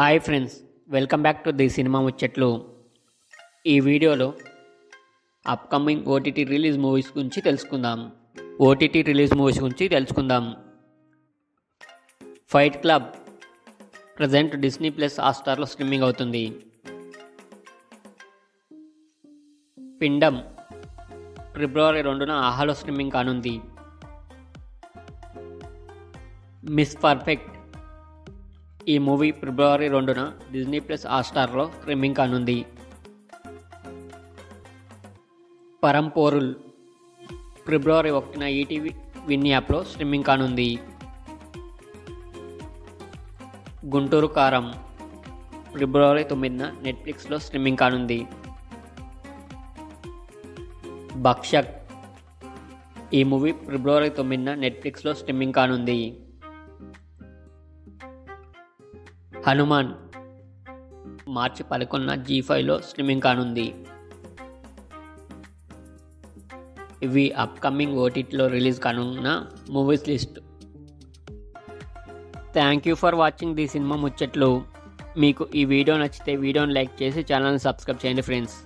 Hi friends, welcome back to the cinema Muchatlu. ఈ వీడియోలో upcoming OTT release movies గురించి తెలుసుకుందాం. Fight club present Disney plus హాట్‌స్టార్లో streaming అవుతుంది. పిండం ఫిబ్రవరి 2న ఆహాలో స్ట్రీమింగ్ కానుంది. మిస్ పర్ఫెక్ట్ ఈ మూవీ ఫిబ్రవరి 2న డిస్నీ ప్లస్ హాట్‌స్టార్లో స్ట్రీమింగ్ కానుంది. పరంపోరుల్ ఫిబ్రవరి 1న ఈటీవీ విన్ యాప్లో స్ట్రీమింగ్ కానుంది. గుంటూరు కారం ఫిబ్రవరి 9న నెట్ఫ్లిక్స్లో స్ట్రీమింగ్ కానుంది. భక్షక్ ఈ మూవీ ఫిబ్రవరి 9న నెట్ఫ్లిక్స్లో స్ట్రీమింగ్ కానుంది. హనుమాన్ మార్చి 11న జీ5లో స్ట్రీమింగ్ కానుంది. ఇవి అప్కమింగ్ ఓటీటీలో రిలీజ్ కానున్న movies list. Thank you for watching the cinema ముచ్చట్లు. మీకు ఈ వీడియో నచ్చితే వీడియోని లైక్ చేసి ఛానల్ని సబ్స్క్రైబ్ చేయండి ఫ్రెండ్స్.